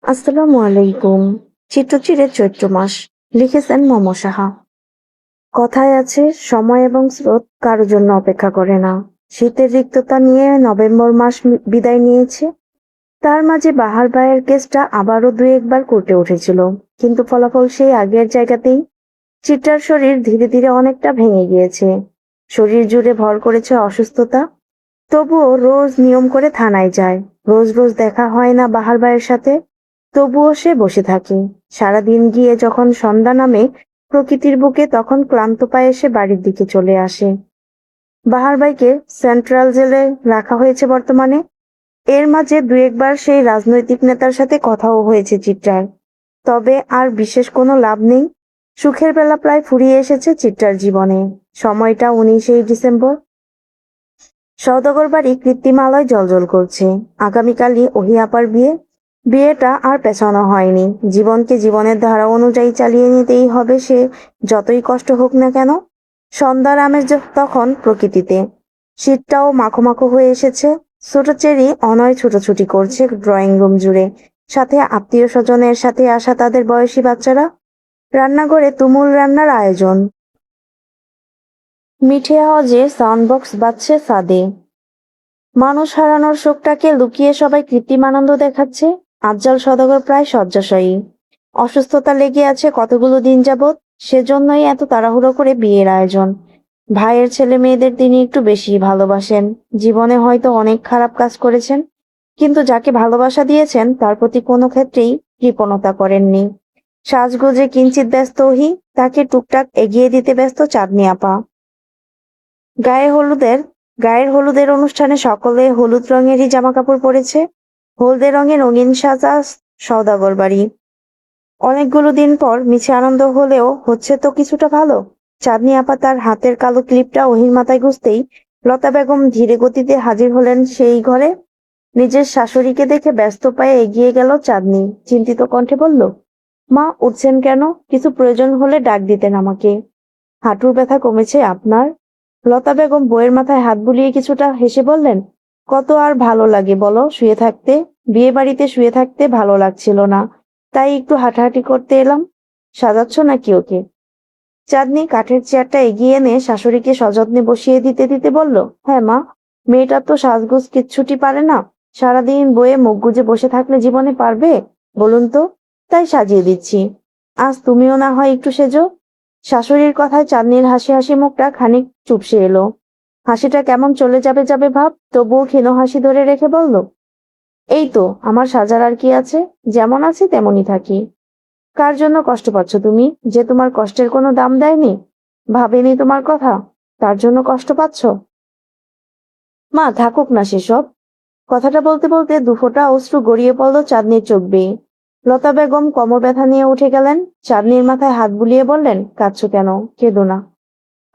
আসসালামু আলাইকুম। চিত্রচিরে চৈত্র মাস। লিখেছেন মম সাহা। কথায় আছে, সময় এবং স্রোত কারো জন্য অপেক্ষা করে না। শীতের রিক্ততা নিয়ে নভেম্বর মাস বিদায় নিয়েছে। তার মাঝে বাহার ভাইয়ের কেসটা আবারও দুই একবার কোর্টে উঠেছিল, কিন্তু ফলাফল সেই আগের জায়গাতেই। চিত্রার শরীর ধীরে ধীরে অনেকটা ভেঙে গিয়েছে। শরীর জুড়ে ভর করেছে অসুস্থতা। তবুও রোজ নিয়ম করে থানায় যায়। রোজ রোজ দেখা হয় না বাহার ভাইয়ের সাথে, তবুও সে বসে থাকে। সারাদিন গিয়ে যখন সন্ধ্যা নামে প্রকৃতির বুকে, তখন ক্লান্ত পায়ে সে বাড়ির দিকে চলে আসে। বাহার ভাইকে সেন্ট্রাল জেলে রাখা হয়েছে বর্তমানে। এর মাঝে দুই একবার সেই রাজনৈতিক নেতার সাথে কথাও হয়েছে চিত্রার। তবে আর বিশেষ কোনো লাভ নেই। সুখের বেলা প্রায় ফুরিয়ে এসেছে চিত্রার জীবনে। সময়টা 19 ডিসেম্বর। সওদাগর বাড়ি কৃত্রিম আলোয় জ্বলজ্বল করছে। আগামীকালই ওহি আপার বিয়ে। বিয়েটা আর পেছানো হয়নি। জীবনকে জীবনের ধারা অনুযায়ী চালিয়ে নিতেই হবে, সে যতই কষ্ট হোক না কেন। সন্ধ্যার আমেজ তখন প্রকৃতিতে। শীতটাও মাখো মাখো হয়ে এসেছে। ছোট চেরি অনয় ছুটোছুটি করছে ড্রয়িং রুম জুড়ে। সাথে আত্মীয় স্বজনের সাথে আসা তাদের বয়সী বাচ্চারা। রান্নাঘরে তুমুল রান্নার আয়োজন। মিঠে আওয়াজে সাউন্ড বক্স বাজছে ছাদে। মানুষ হারানোর শোকটাকে লুকিয়ে সবাই কৃত্রিম আনন্দ দেখাচ্ছে। আজ্জাল সওদাগর প্রায় শয্যাশায়ী। অসুস্থতা লেগে আছে কতগুলো দিন যাবৎ। সেজন্যই এত তাড়াহুড়ো করে বিয়ের আয়োজন। ভাইয়ের ছেলে মেয়েদের তিনি একটু বেশি ভালোবাসেন। জীবনে হয়তো অনেক খারাপ কাজ করেছেন, কিন্তু যাকে ভালোবাসা দিয়েছেন তার প্রতি কোনো ক্ষেত্রেই কৃপণতা করেননি। সাজগোজে কিঞ্চিত ব্যস্ত ওহি, তাকে টুকটাক এগিয়ে দিতে ব্যস্ত চাঁদনি আপা। গায়ে হলুদের গায়ের হলুদের অনুষ্ঠানে সকলে হলুদ রঙেরই জামাকাপড় পরেছে। হলদে রঙে রঙিন সাজা সওদাগর বাড়ি। অনেকগুলো দিন পর মিছে আনন্দ হলেও হচ্ছে তো কিছুটা ভালো। চাঁদনি আপা তার হাতের কালো ক্লিপটা ওহির মাথায় গুঁজতেই লতা বেগম ধীরে গতিতে হাজির হলেন সেই ঘরে। নিজের শাশুড়িকে দেখে ব্যস্ত পায়ে এগিয়ে গেল চাঁদনি। চিন্তিত কণ্ঠে বলল, মা, উঠছেন কেন? কিছু প্রয়োজন হলে ডাক দিতেন আমাকে। হাঁটুর ব্যথা কমেছে আপনার? লতা বেগম বইয়ের মাথায় হাত বুলিয়ে কিছুটা হেসে বললেন, কত আর ভালো লাগে বলো শুয়ে থাকতে। বিয়ে বাড়িতে শুয়ে থাকতে ভালো লাগছিল না, তাই একটু হাঁটাহাঁটি করতে এলাম। সাজাচ্ছ নাকি ওকে? চাঁদনি কাঠের চেয়ারটা এগিয়ে এনে শাশুড়িকে সযত্নে বসিয়ে দিতে দিতে বলল, হ্যাঁ মা, মেয়েটা তো সাজগোজ কিচ্ছুটি পারে না। সারাদিন বইয়ে মুখ গুজে বসে থাকলে জীবনে পারবে বলুন তো? তাই সাজিয়ে দিচ্ছি। আজ তুমিও না হয় একটু সেজো। শাশুড়ির কথায় চাঁদনির হাসি হাসি মুখটা খানিক চুপসে এলো। হাসিটা কেমন চলে যাবে যাবে ভাব, তবুও ক্ষীণ হাসি ধরে রেখে বলল, এই তো, আমার সাজার আর কি আছে। যেমন আছি তেমনই থাকি। কার জন্য কষ্ট পাচ্ছ তুমি? যে তোমার কষ্টের কোনো দাম দেয়নি, ভাবেনি তোমার কথা, তার জন্য কষ্ট পাচ্ছ? মা, থাকুক না সেসব। কথাটা বলতে বলতে দুফোঁটা অশ্রু গড়িয়ে পড়ল চাঁদনির চোখ বেয়ে। লতা বেগম কোমর ব্যথা নিয়ে উঠে গেলেন। চাঁদনির মাথায় হাত বুলিয়ে বললেন, কাঁদছো কেন? কেঁদো না।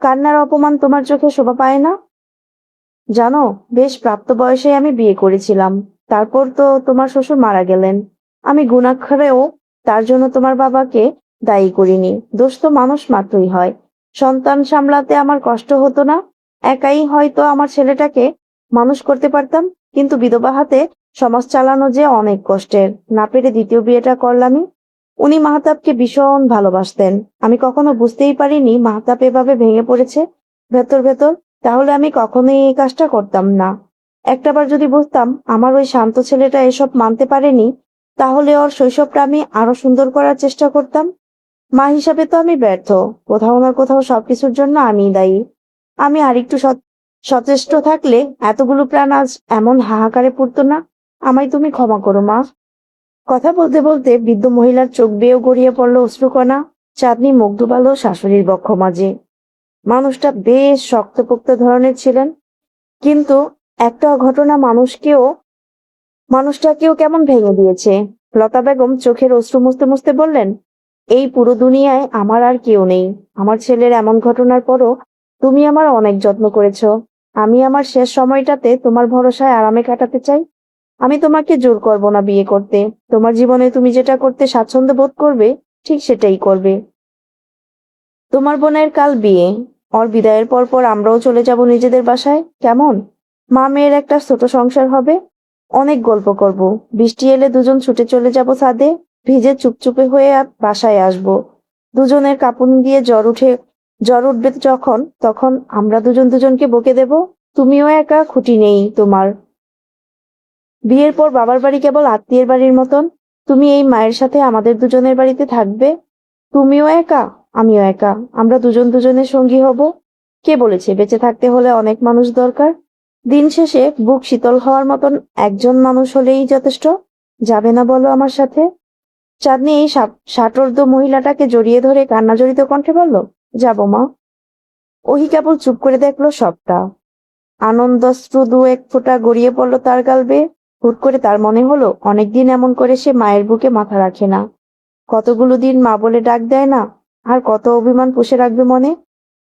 কান্নার অপমান তোমার চোখে শোভা পায় না। জানো, বেশ প্রাপ্ত বয়সে আমি বিয়ে করেছিলাম। তারপর তো তোমার শ্বশুর মারা গেলেন। আমি গুণাক্ষরেও তার জন্য তোমার বাবাকে দায়ী করিনি। দোষ তো মানুষ মাত্রই হয়। সন্তান সামলাতে আমার কষ্ট হতো না। একাই হয়তো আমার ছেলেটাকে মানুষ করতে পারতাম, কিন্তু বিধবা হাতে সমাজ চালানো যে অনেক কষ্টের। না পেরে দ্বিতীয় বিয়েটা করলামই। উনি মাহতাবকে ভীষণ ভালোবাসতেন। আমি কখনো বুঝতেই পারিনি মাহতাব এভাবে ভেঙে পড়েছে ভেতর ভেতর। তাহলে আমি কখনোই এই কাজটা করতাম না। একটাবার যদি বুঝতাম আমার ওই শান্ত ছেলেটা এসব মানতে পারেনি, তাহলে ওর শৈশবটা আমি আরো সুন্দর করার চেষ্টা করতাম। মা হিসাবে তো আমি ব্যর্থ। কোথাও না কোথাও সবকিছুর জন্য আমিই দায়ী। আমি আরেকটু সচেষ্ট থাকলে এতগুলো প্রাণ আজ এমন হাহাকারে পড়তো না। আমায় তুমি ক্ষমা করো মা। কথা বলতে বলতে বৃদ্ধ মহিলার চোখ বেয়েও গড়িয়ে পড়ল অশ্রুকণা। চাঁদনি মুখ ডুবালো শাশুড়ির বক্ষ মাঝে। মানুষটা বেশ শক্তপোক্ত ধরনের ছিলেন, কিন্তু একটা ঘটনা মানুষটাকেও কেমন ভেঙে দিয়েছে। লতা বেগম চোখের অশ্রু মুছতে মুছতে বললেন, এই পুরো দুনিয়ায় আমার আর কেউ নেই। আমার ছেলের এমন ঘটনার পরও তুমি আমার অনেক যত্ন করেছো। আমি আমার শেষ সময়টাতে তোমার ভরসায় আরামে কাটাতে চাই। আমি তোমাকে জোর করব না বিয়ে করতে। তোমার জীবনে তুমি যেটা করতে স্বাচ্ছন্দ্য বোধ করবে, ঠিক সেটাই করবে। তোমার বোনের কাল বিয়ে। ওর বিদায়ের পর পর আমরাও চলে যাব নিজেদের বাসায়, কেমন? মা মেয়ের একটা ছোট সংসার হবে। অনেক গল্প করব। বৃষ্টি এলে দুজন ছুটে চলে যাব ছাদে, ভিজে চুপচুপে হয়ে বাসায় আসব। দুজনের কাঁপুন দিয়ে জ্বর উঠবে যখন, তখন আমরা দুজন দুজনকে বকে দেব, তুমিও একা, খুঁটি নেই তোমার। বিয়ের পর বাবার বাড়ি কেবল আত্মীয়ের বাড়ির মতন। তুমি এই মায়ের সাথে আমাদের দুজনের বাড়িতে থাকবে। তুমিও একা, আমিও একা। আমরা দুজন দুজনের সঙ্গী হব। কে বলেছে বেঁচে থাকতে হলে অনেক মানুষ দরকার? দিন শেষে বুক শীতল হওয়ার মতন একজন মানুষ হলেই যথেষ্ট। যাবে না বলো আমার সাথে? চাঁদনি এই ষাটোর্ধ্ব মহিলাটাকে জড়িয়ে ধরে কান্নাজড়িত কণ্ঠে বলল, যাব মা। ওহি কেবল চুপ করে দেখলো সবটা। আনন্দাশ্রু দু এক ফোঁটা গড়িয়ে পড়ল তার গাল বেয়ে। হুট করে তার মনে হলো অনেকদিন এমন করে সে মায়ের বুকে মাথা রাখে না। কতগুলো দিন মা বলে ডাক দেয় না। আর কত অভিমান পুষে রাখবে মনে।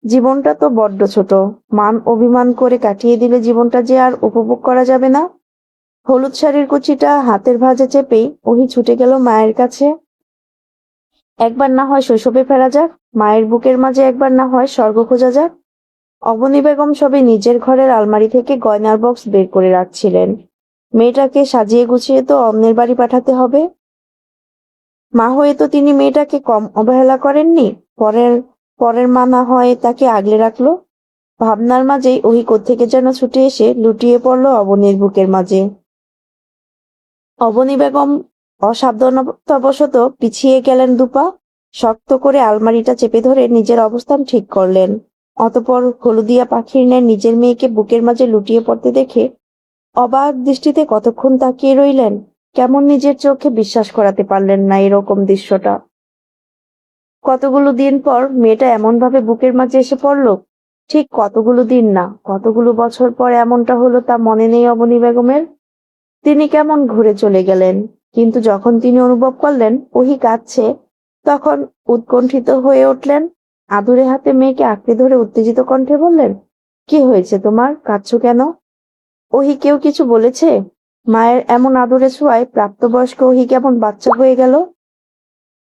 জীবনটা তো বড্ড ছোট। মান অভিমান করে কাটিয়ে দিলে জীবনটা যে আর উপভোগ করা যাবে না। হলুদ শাড়ির কুচিটা হাতের ভাঁজে চেপেই ওহি ছুটে গেল মায়ের কাছে। একবার না হয় শৈশবে ফেরা যাক, মায়ের বুকের মাঝে একবার না হয় স্বর্গ খোঁজা যাক। অবনী বেগম সবে নিজের ঘরের আলমারি থেকে গয়নার বক্স বের করে রাখছিলেন। মেয়েটাকে সাজিয়ে গুছিয়ে তো অন্যের বাড়ি পাঠাতে হবে। মা হয়ে তো তিনি মেয়েটাকে কম অবহেলা করেননি। পরের পরের মা না হয় তাকে আগলে রাখলো। ভাবনার মাঝেই ওহি কোত্থেকে যেন ছুটে এসে লুটিয়ে পড়ল অবনীর বুকের মাঝে। অবনী বেগম অসাবধানতাবশত পিছিয়ে গেলেন দুপা। শক্ত করে আলমারিটা চেপে ধরে নিজের অবস্থান ঠিক করলেন। অতঃপর হলুদিয়া পাখির ন্যায় নিজের মেয়েকে বুকের মাঝে লুটিয়ে পড়তে দেখে অবাক দৃষ্টিতে কতক্ষণ তাকিয়ে রইলেন। কেমন নিজের চোখে বিশ্বাস করাতে পারলেন না এরকম দৃশ্যটা। কতগুলো দিন পর মেয়েটা এমন ভাবে বুকের মাঝে এসে পড়ল। ঠিক কতগুলো দিন না, কতগুলো বছর পর এমনটা হলো তা মনে নেই অবনী বেগমের। তিনি কেমন ঘুরে চলে গেলেন। কিন্তু যখন তিনি অনুভব করলেন ওহি কাঁদছে, তখন উৎকণ্ঠিত হয়ে উঠলেন। আদুরে হাতে মেয়েকে আঁকড়ে ধরে উত্তেজিত কণ্ঠে বললেন, কি হয়েছে তোমার, কাঁদছো কেন? ওহি কেউ কিছু বলেছে? মায়ের এমন আদুরে ছোঁয়ায় প্রাপ্তবয়স্ক ওহি কেমন বাচ্চা হয়ে গেল।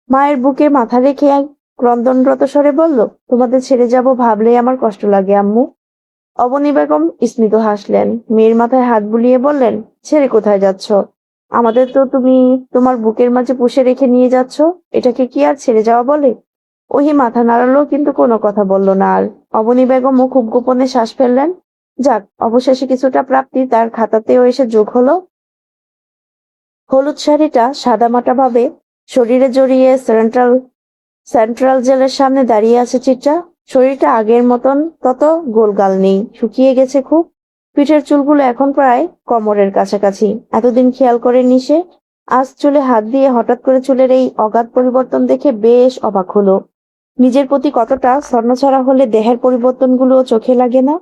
মায়ের বুকে মাথা রেখে এক ক্রন্দনরত স্বরে বলল, তোমাদের ছেড়ে যাব ভাবলেই আমার কষ্ট লাগে আম্মু। অবনী বেগম স্মিত হাসলেন, মেয়ের মাথায় হাত বুলিয়ে বললেন, ছেড়ে কোথায় যাচ্ছ? আমাদের তো তুমি তোমার বুকের মাঝে পুষে রেখে নিয়ে যাচ্ছ। এটাকে কি আর ছেড়ে যাওয়া বলে? ওহি মাথা নাড়ালো, কিন্তু কোনো কথা বলল না আর। অবনী বেগমও খুব গোপনে শ্বাস ফেললেন। যাক, অবশেষে কিছুটা প্রাপ্তি তার খাতাতেও এসে যোগ হলো। হলুদ শাড়িটা সাদামাটা ভাবে শরীরে জড়িয়ে সেন্ট্রাল জেলের সামনে দাঁড়িয়ে আছে চিত্রা। শরীরটা আগের মতন তত গোলগাল নেই, শুকিয়ে গেছে খুব। পিঠের চুলগুলো এখন প্রায় কোমরের কাছাকাছি। এতদিন খেয়াল করেনি সে। আজ চুলে হাত দিয়ে হঠাৎ করে চুলের এই অগাধ পরিবর্তন দেখে বেশ অবাক হলো। নিজের প্রতি কতটা ছন্নছাড়া হলে দেহের পরিবর্তনগুলো চোখে লাগে না।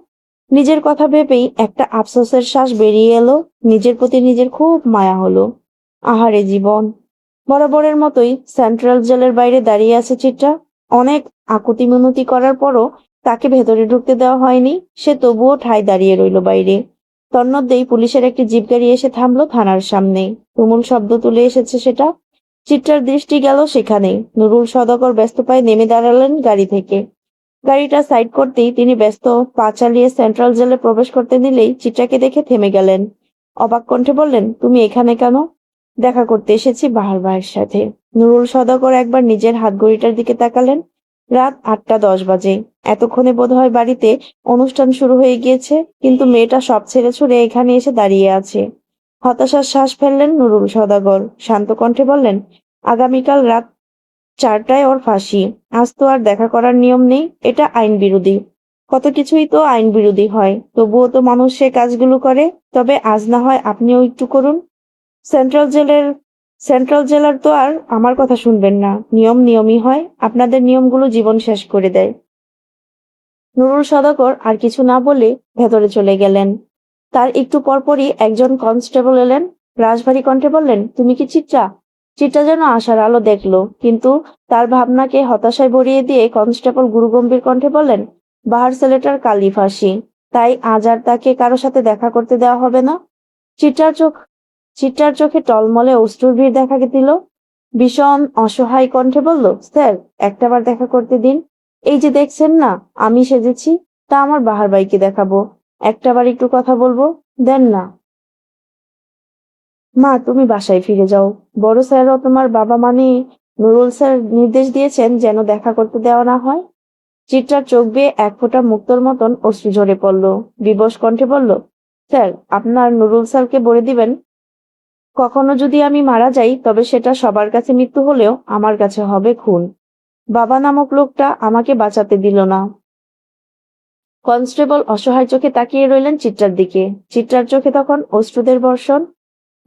নিজের কথা ভেবেই একটা আফসোসের শ্বাস বেরিয়ে এলো। নিজের প্রতি নিজের খুব মায়া হলো। আহারে জীবন। বরাবরের মতোই সেন্ট্রাল জেলের বাইরে দাঁড়িয়ে আছে চিত্রা। অনেক আকুতি মিনতি করার পরও তাকে ভেতরে ঢুকতে দেওয়া হয়নি। সে তবুও ঠায় দাঁড়িয়ে রইল বাইরে। তন্মধ্যেই পুলিশের একটি জিপ গাড়ি এসে থামলো থানার সামনে। তুমুল শব্দ তুলে এসেছে সেটা। চিত্রার দৃষ্টি গেল সেখানে। নুরুল সওদাগর ব্যস্ত পায়ে নেমে দাঁড়ালেন গাড়ি থেকে। গাড়িটা সাইড করতেই তিনি ব্যস্ত পা চালিয়ে সেন্ট্রাল জেলে প্রবেশ করতে নিলেই চিত্রাকে দেখে থেমে গেলেন। অবাক কণ্ঠে বললেন, তুমি এখানে কেন? দেখা করতে এসেছি বাহার ভাইয়ের সাথে। নুরুল সওদাগর একবার নিজের হাতঘড়িটার দিকে তাকালেন। রাত 8টা 10 বাজে। এতক্ষণে বোধহয় বাড়িতে অনুষ্ঠান শুরু হয়ে গিয়েছে, কিন্তু মেয়েটা সব ছেড়ে ছুড়ে এখানে এসে দাঁড়িয়ে আছে। হতাশার শ্বাস ফেললেন নুরুল সওদাগর। শান্ত কণ্ঠে বললেন, আগামীকাল রাত 4টায় ওর ফাঁসি। আজ তো আর দেখা করার নিয়ম নেই, এটা আইন বিরোধী। কত কিছুই তো আইন বিরোধী হয়, তবুও তো মানুষ সে কাজগুলো করে। তবে আজ না হয় আপনিও একটু করুন। সেন্ট্রাল জেলের সেন্ট্রাল জেলার তো আর আমার কথা শুনবেন না। নিয়ম নিয়মই হয়, আপনাদের নিয়মগুলো জীবন শেষ করে দেয়। নুরুল সওদাগর আর কিছু না বলে ভেতরে চলে গেলেন। তার একটু পরপরই একজন কনস্টেবল এলেন। রাশভারী কণ্ঠে বললেন, তুমি কি চিত্রা? চিত্রা যেন আশার আলো দেখলো, কিন্তু তার ভাবনাকে হতাশায় ভরিয়ে দিয়ে কনস্টেবল গুরুগম্ভীর কণ্ঠে বললেন, বাহার ছেলেটার কালই ফাঁসি। তাই আজ আর তাকে কারো সাথে দেখা করতে দেওয়া হবে না। চিত্রার চোখ চিত্রার চোখে টলমলে অশ্রুর ভিড় দেখা দিল। ভীষণ অসহায় কণ্ঠে বলল, স্যার, একটাবার দেখা করতে দিন। এই যে দেখছেন না আমি সেজেছি, তা আমার বাহার ভাইকে দেখাবো। একটাবার একটু কথা বলবো, দেন না। মা, তুমি বাসায় ফিরে যাও। বড় স্যারও তোমার বাবা মানে নুরুল স্যার নির্দেশ দিয়েছেন যেন দেখা করতে দেওয়া না হয়। চিত্রার চোখ বেয়ে এক ফোঁটা মুক্তোর মতন অশ্রু ঝরে পড়ল। বিবশ কণ্ঠে বলল, স্যার, আপনার নুরুল স্যারকে বলে দিবেন, কখনো যদি আমি মারা যাই তবে সেটা সবার কাছে মৃত্যু হলেও আমার কাছে হবে খুন। বাবা নামক লোকটা আমাকে বাঁচাতে দিল না। কনস্টেবল অসহায় চোখে তাকিয়ে রইলেন চিত্রার দিকে। চিত্রার চোখে তখন অশ্রুদের বর্ষণ।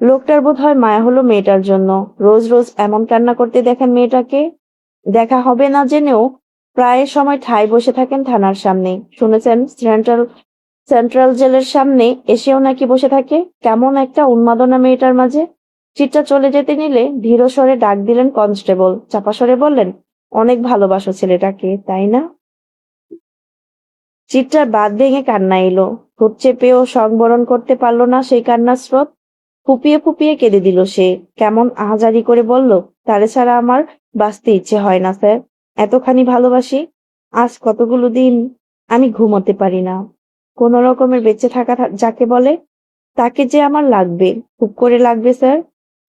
লোকটার বোধহয় মায়া হলো মেয়েটার জন্য। রোজ রোজ এমন কান্না করতে দেখেন মেয়েটাকে। দেখা হবে না জেনেও প্রায় সময় ঠায় বসে থাকেন থানার সামনে। শুনেছেন সেন্ট্রাল সেন্ট্রাল জেলের সামনে এসেও নাকি বসে থাকে। কেমন একটা উন্মাদনা মেয়েটার মাঝে। চিত্রা চলে যেতে নিলে ধীর স্বরে ডাক দিলেন কনস্টেবল। চাপা স্বরে বললেন, অনেক ভালোবাসো ছেলেটাকে, তাই না? চিত্রার বাঁধ ভেঙে কান্না এলো। ঠোঁট চেপেও সংবরণ করতে পারল না সেই কান্নার স্রোত। ফুপিয়ে ফুপিয়ে কেঁদে দিল সে। কেমন আহাজারি করে বলল, তারে ছাড়া আমার বাঁচতে ইচ্ছে হয় না স্যার। এতখানি ভালোবাসি। আজ কতগুলো দিন আমি ঘুমোতে পারি না। কোনো রকমের বেঁচে থাকা যাকে বলে, তাকে যে আমার লাগবে, খুব করে লাগবে স্যার।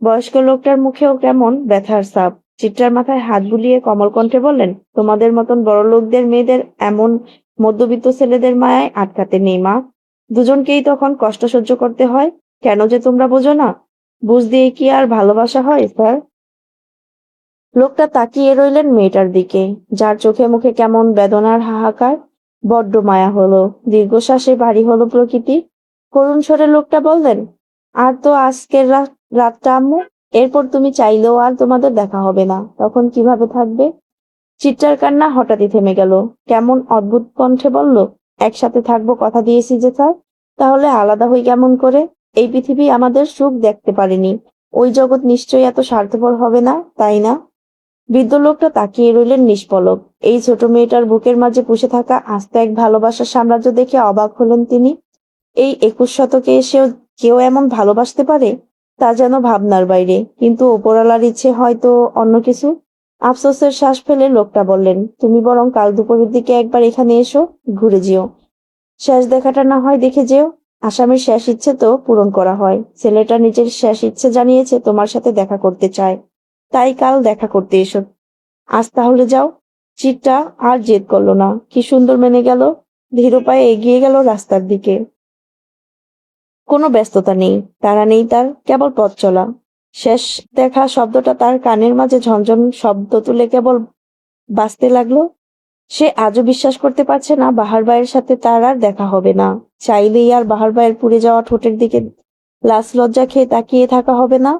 বয়স্ক লোকটার মুখেও কেমন ব্যথার ছাপ। চিত্রার মাথায় হাত বুলিয়ে কোমল কণ্ঠে বললেন, তোমাদের মতন বড় লোকদের মেয়েদের এমন মধ্যবিত্ত ছেলেদের মায়ায় আটকাতে নেই মা। দুজনকেই তখন কষ্ট সহ্য করতে হয়। কেন যে তোমরা বোঝো না? বুঝ দিয়ে কি আর ভালোবাসা হয় স্যার? লোকটা তাকিয়ে রইলেন মেয়েটার দিকে, যার চোখে মুখে কেমন বেদনার হাহাকার। বড্ড মায়া হলো। দীর্ঘশ্বাসে ভারী হলো প্রকৃতি। করুণ স্বরে লোকটা বললেন, আর তো আজকের রাতটা আম্মু। এরপর তুমি চাইলেও আর তোমাদের দেখা হবে না। তখন কিভাবে থাকবে? চিত্রার কান্না হঠাৎই থেমে গেল। কেমন অদ্ভুত কণ্ঠে বলল, একসাথে থাকবো কথা দিয়েছি যে স্যার। তাহলে আলাদা হই কেমন করে? এই পৃথিবী আমাদের সুখ দেখতে পারেনি। ওই জগৎ নিশ্চয়ই এত স্বার্থপর হবে না, তাই না? বৃদ্ধ লোকটা তাকিয়ে রইলেন নিষ্পলক। এই ছোট মেয়েটার বুকের মাঝে পুষে থাকা আস্ত এক ভালোবাসার সাম্রাজ্য দেখে অবাক হলেন তিনি। এই 21 শতকে এসেও কেউ এমন ভালোবাসতে পারে, তা যেন ভাবনার বাইরে। কিন্তু ওপরওয়ালার ইচ্ছে হয়তো অন্য কিছু। আফসোসের শ্বাস ফেলে লোকটা বললেন, তুমি বরং কাল দুপুরের দিকে একবার এখানে এসো, ঘুরে যেও। শেষ দেখাটা না হয় দেখে যেও। আসামির শেষ ইচ্ছে তো পূরণ করা হয়। ছেলেটা নিজের শেষ ইচ্ছে জানিয়েছে তোমার সাথে দেখা করতে চায়। তাই কাল দেখা করতে এসো। আজ তাহলে যাও। চিটটা আর জেদ করলো না। কি সুন্দর মেনে গেল। ধীর পায়ে এগিয়ে গেল রাস্তার দিকে। কোনো ব্যস্ততা নেই, তাড়া নেই তার, কেবল পথ চলা। শেষ দেখা শব্দটা তার কানের মাঝে ঝনঝন শব্দ তুলে কেবল বাজতে লাগলো। সে আজও বিশ্বাস করতে পারছে না বাহার ভাইয়ের সাথে তার আর দেখা হবে না। চাইলেই আর বাহার ভাইয়ের পুড়ে যাওয়া ঠোঁটের দিকে লাজ লজ্জা খেয়ে তাকিয়ে থাকা হবে না।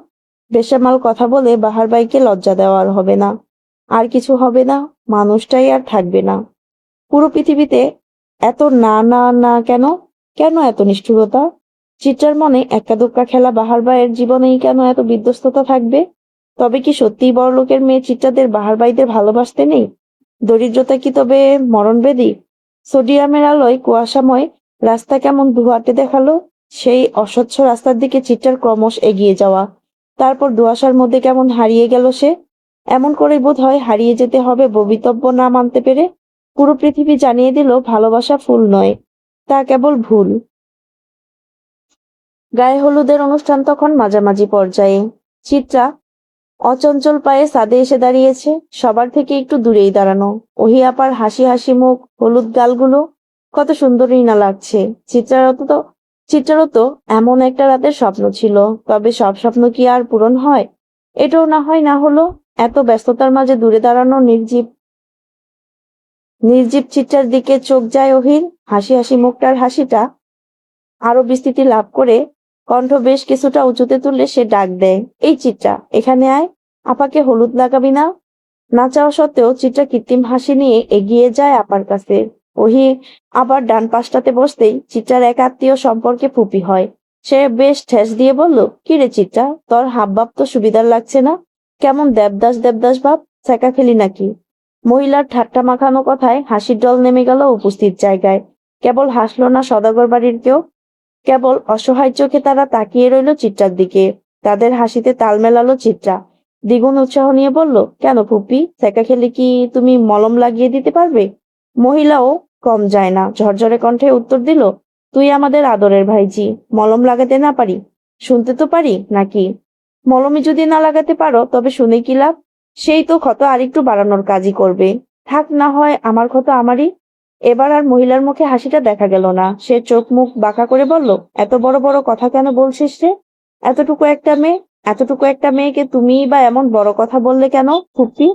বেসামাল কথা বলে বাহার ভাইকে লজ্জা দেওয়া আর হবে না। আর কিছু হবে না। মানুষটাই আর থাকবে না। পুরো পৃথিবীতে এত না না না কেন? কেন এত নিষ্ঠুরতা? চিত্রার মনে এক্কা দোক্কা খেলা বাহার ভাইয়ের জীবনেই কেন এত বিধ্বস্ততা থাকবে? তবে কি সত্যিই বড়লোকের মেয়ে চিত্রাদের বাহার ভাইদের ভালোবাসতে নেই? দরিদ্রতা কি তবে মরণবেদী? সোডিয়ামের আলোয় কুয়াশাময় রাস্তা কেমন ধোঁয়াটে দেখালো। সেই অস্বচ্ছ রাস্তার দিকে চিত্রার ক্রমশ এগিয়ে যাওয়া। তারপর ধোঁয়াশার মধ্যে কেমন হারিয়ে গেল সে। এমন করেই বোধ হয় হারিয়ে যেতে হবে ভবিতব্য না মানতে পেরে। পুরো পৃথিবী জানিয়ে দিল ভালোবাসা ফুল নয়, তা কেবল ভুল। গায়ে হলুদের অনুষ্ঠান তখন মাঝামাঝি পর্যায়ে। চিত্রা অচঞ্চল পায়ে ছাদে এসে দাঁড়িয়েছে। সবার থেকে একটু দূরেই দাঁড়ানো। ওহি আপার হাসি হাসি মুখ, হলুদ গালগুলো কত সুন্দরই না লাগছে। চিত্রারও তো এমন একটা রাতের স্বপ্ন ছিল। তবে সব স্বপ্ন কি আর পূরণ হয়? এটাও না হয় না হলো। এত ব্যস্ততার মাঝে দূরে দাঁড়ানো নির্জীব নির্জীব চিত্রার দিকে চোখ যায় ওহির। হাসি হাসি মুখটার হাসিটা আরো বিস্তৃতি লাভ করে কণ্ঠ বেশ কিছুটা উঁচুতে তুলে সে ডাক দেয়, এই চিত্রা, এখানে আয়। আপাকে হলুদ লাগাবি না? না চাওয়া সত্ত্বেও চিত্রা কৃত্রিম হাসি নিয়ে এগিয়ে যায় আপার কাছে। ওহি আবার ডান পাশটাতে বসতেই চিত্রার এক আত্মীয় সম্পর্কে ফুপি হয়। সে বেশ ঠেস দিয়ে বলল, কি রে চিত্রা, তোর হাবভাব তো সুবিধার লাগছে না। কেমন দেবদাস দেবদাস ভাব, ছ্যাঁকা খেলি নাকি? মহিলার ঠাট্টা মাখানো কথায় হাসির ডল নেমে গেল উপস্থিত জায়গায়। কেবল হাসলো না সদাগর বাড়ির কেউ। কেবল অসহায় চোখে তারা তাকিয়ে রইল চিত্রার দিকে। তাদের হাসিতে তাল মেলালো চিত্রা। দ্বিগুণ উৎসাহ নিয়ে বলল, কেন ফুপি, ছ্যাঁকা খেলে কি তুমি মলম লাগিয়ে দিতে পারবে? মহিলাও কম যায় না, ঝরঝরে কণ্ঠে উত্তর দিল, তুই আমাদের আদরের ভাইজি, মলম লাগাতে না পারি? শুনতে তো পারি নাকি? মলমে যদি না লাগাতে পারো তবে শুনে কি লাভ? সেই তো ক্ষত আরেকটু বাড়ানোর কাজই করবে। থাক, না হয় আমার ক্ষত আমারই। এবার আর মহিলার মুখে হাসিটা দেখা গেল না। সে চোখ মুখ বাঁকা করে বলল, এত বড় বড় কথা কেন বলছিস রে? এতটুকু একটা মেয়ে, এতটুকু একটা মেয়েকে তুমিই বা এমন বড় কথা বললে কেন ফুপি?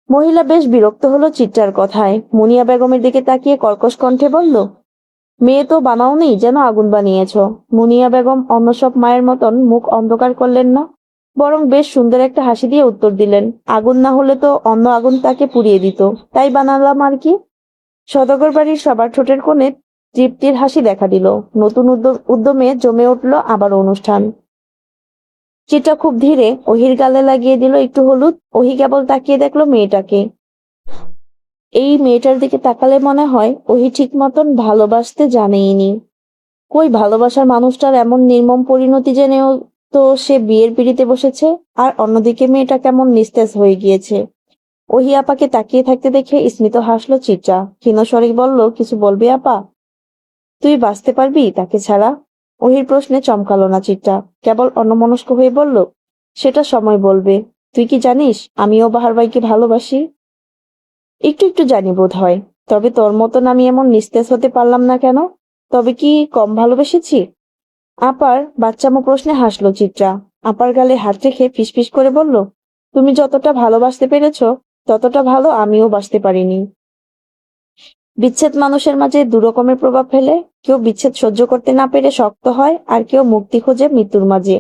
মহিলা বেশ বিরক্ত হলো চিত্রার কথায়। মুনিয়া বেগমের দিকে তাকিয়ে কর্কশ কণ্ঠে বলল, মেয়ে তো বানাওনি যেন আগুন বানিয়েছ। মুনিয়া বেগম অন্য সব মায়ের মতন মুখ অন্ধকার করলেন না, বরং বেশ সুন্দর একটা হাসি দিয়ে উত্তর দিলেন, আগুন না হলে তো অন্য আগুন তাকে পুড়িয়ে দিত, তাই বানালাম আর কি। সদাগর বাড়ির সবার ঠোঁটের কোণে তৃপ্তির হাসি দেখা দিল। নতুন উদ্যমে জমে উঠল আবার অনুষ্ঠান। চিত্রা খুব ধীরে ওহির গালে লাগিয়ে দিল একটু হলুদ। ওহি কেবল তাকিয়ে দেখলো মেয়েটাকে। এই মেয়েটার দিকে তাকালে মনে হয় ওহি ঠিক মতন ভালোবাসতে জানেইনি। কই ভালোবাসার মানুষটার এমন নির্মম পরিণতি জেনেও তো সে বিয়ের পিঁড়িতে বসেছে। আর অন্যদিকে মেয়েটা কেমন নিস্তেজ হয়ে গিয়েছে। ওহি আপাকে তাকিয়ে থাকতে দেখে স্মিত হাসলো চিত্রা। ক্ষীণ স্বরে বলল, কিছু বলবি আপা? তুই বাঁচতে পারবি তাকে ছাড়া? ওহির প্রশ্নে চমকালো না চিত্রা, কেবল অন্যমনস্ক হয়ে বলল, সেটা সময় বলবে। তুই কি জানিস আমিও বাহার ভাইকে ভালোবাসি? একটু একটু জানি বোধ হয়। তবে তোর মতন আমি এমন নিস্তেজ হতে পারলাম না কেন? তবে কি কম ভালোবেসেছি? আপার বাচ্চামো প্রশ্নে হাসলো চিত্রা। আপার গালে হাত রেখে ফিসফিস করে বলল, তুমি যতটা ভালোবাসতে পেরেছ ততটা ভালো আমিও বাসতে পারিনি। বিচ্ছেদ মানুষের মাঝে দুরকমের প্রভাব ফেলে। কেউ বিচ্ছেদ সহ্য করতে না পেরে শক্ত হয়, আর কেউ মুক্তি খোঁজে মৃত্যুর মাঝে।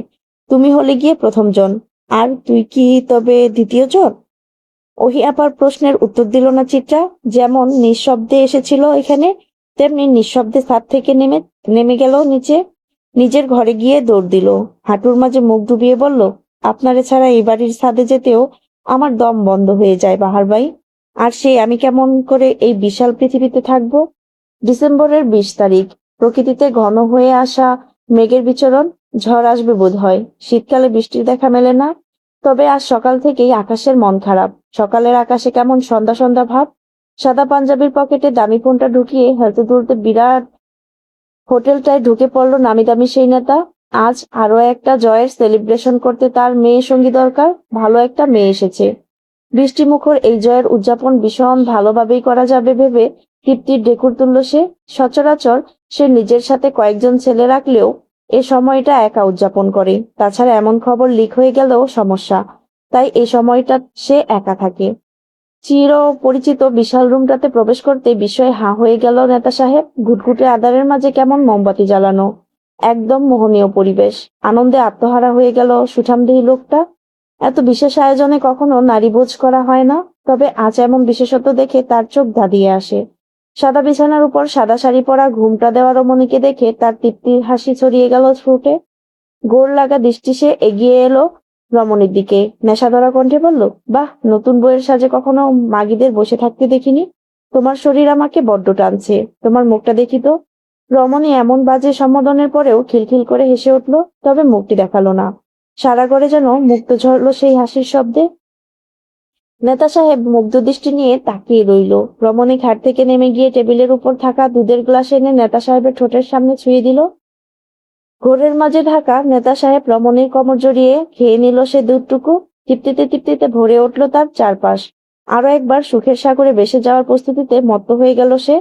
তুমি হলে গিয়ে প্রথম জন। আর তুই কি তবে দ্বিতীয় জন? ওহি আপার প্রশ্নের উত্তর দিল না চিত্রা। যেমন নিঃশব্দে এসেছিল এখানে, তেমনি নিঃশব্দে ছাদ থেকে নেমে নেমে গেল নিচে। নিজের ঘরে গিয়ে দৌড় দিল। হাঁটুর মাঝে মুখ ডুবিয়ে বলল, আপনারে ছাড়া এই বাড়ির ছাদে যেতেও আমার দম বন্ধ হয়ে যায় বাহার ভাই। আর সে আমি কেমন করে এই বিশাল পৃথিবীতে থাকবো? ডিসেম্বরের 20 তারিখ। প্রকৃতিতে ঘন হয়ে আসা মেঘের বিচরণ। ঝড় আসবে বোধ হয়। শীতকালে বৃষ্টির দেখা মেলে না। তবে আজ সকাল থেকেই আকাশের মন খারাপ। সকালের আকাশে কেমন সন্ধ্যা সন্ধ্যা ভাব। সাদা পাঞ্জাবির পকেটে দামি ফোনটা ঢুকিয়ে হেলতে দুলতে বিরাট হোটেলটায় ঢুকে পড়ল নামি দামি সেই নেতা। আজ আরো একটা জয়ের সেলিব্রেশন করতে তার মেয়ে সঙ্গী দরকার। ভালো একটা মেয়ে এসেছে। বৃষ্টিমুখর এই জয়ের উদযাপন ভীষণ ভালোভাবেই করা যাবে ভেবে তৃপ্তির ঢেকুর তুলল সে। সচরাচর সে নিজের সাথে কয়েকজন ছেলে রাখলেও এ সময়টা একা উদযাপন করে। তাছাড়া এমন খবর লিক হয়ে গেলেও সমস্যা, তাই এই সময়টা সে একা থাকে। চির পরিচিত বিশাল রুমটাতে প্রবেশ করতে বিস্ময়ে হাঁ হয়ে গেল নেতা সাহেব। ঘুটঘুটে আঁধারের মাঝে কেমন মোমবাতি জ্বালানো। একদম মোহনীয় পরিবেশ। আনন্দে আত্মহারা হয়ে গেল সুঠামদেহী লোকটা। এত বিশেষ আয়োজনে কখনো নারীভোজ করা হয় না, তবে আজ এমন বিশেষত্ব দেখে তার চোখ ধাঁধিয়ে আসে। সাদা বিছানার উপর সাদা শাড়ি পরা ঘুমটা দেওয়া রমণীকে দেখে তার তৃপ্তির হাসি ছড়িয়ে গেল ঠোঁটে। ঘোর লাগা দৃষ্টি সে এগিয়ে এলো রমণীর দিকে। নেশাধরা কণ্ঠে বলল, বাহ, নতুন বউয়ের সাজে কখনো মাগীদের বসে থাকতে দেখিনি। তোমার শরীর আমাকে বড্ড টানছে। তোমার মুখটা দেখি তো। রমণী এমন বাজে সম্বোধনের পরেও খিলখিল করে হেসে উঠল, তবে মুখটি দেখালো না। সারা ঘরে যেন মুক্ত ঝরল সেই হাসির শব্দে। নেতা সাহেব মুগ্ধ দৃষ্টি নিয়ে তাকিয়ে রইল। রমণী খাট থেকে নেমে গিয়ে টেবিলের উপর থাকা দুধের গ্লাস এনে নেতা সাহেবের ঠোঁটের সামনে ছুঁয়ে দিল। ঘোরের মাঝে ঢাকা নেতা সাহেব রমণীর কোমর জড়িয়ে খেয়ে নিল সে দুধটুকু। তৃপ্তিতে তৃপ্তিতে ভরে উঠল তার চারপাশ। আরো একবার সুখের সাগরে ভেসে যাওয়ার প্রস্তুতিতে মত্ত হয়ে গেল সে।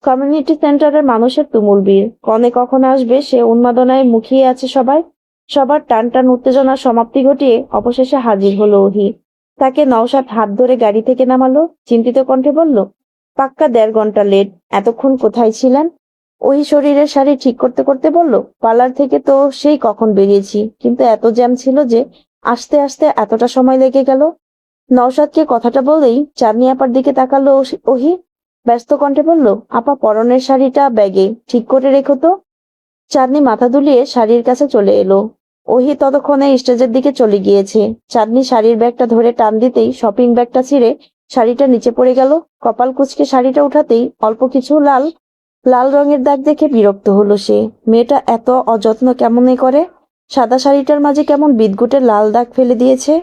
কমিউনিটি সেন্টারের মানুষের তুমুল ভিড়। কনে কখন আসবে সে উন্মাদনায় মুখিয়ে আছে সবাই। সবার টান টান উত্তেজনার সমাপ্তি ঘটিয়ে অবশেষে হাজির হলো ওহি। তাকে নওশাদ হাত ধরে গাড়ি থেকে নামালো। চিন্তিত কণ্ঠে বলল, পাক্কা 1.5 ঘন্টা লেট। এতক্ষণ কোথায় ছিলেন? ওই শরীরের শাড়ি ঠিক করতে করতে বলল, পার্লার থেকে তো সেই কখন বেরিয়েছি, কিন্তু এত জ্যাম ছিল যে আসতে আসতে এতটা সময় লেগে গেল। নওশাদকে কথাটা বলেই চাঁদনি আপার দিকে তাকালো ওহি। ব্যস্ত কণ্ঠে বলল, আপা পরনের শাড়িটা ব্যাগে ঠিক করে রেখো তো। চাঁদনি মাথা দুলিয়ে শাড়ির কাছে চলে এলো। ওহি ততক্ষণে স্টেজের দিকে চলে গিয়েছে। চাঁদনি শাড়ির ব্যাগটা ধরে টান দিতেই শপিং ব্যাগটা ছিঁড়ে শাড়িটা নিচে পড়ে গেল। কপাল কুঁচকে শাড়িটা উঠাতেই অল্প কিছু লাল লাল রঙের দাগ দেখে বিরক্ত হলো সে। মেয়েটা এত অযত্ন কেমনে করে? সাদা শাড়িটার মাঝে কেমন বিদঘুটে লাল দাগ ফেলে দিয়েছে।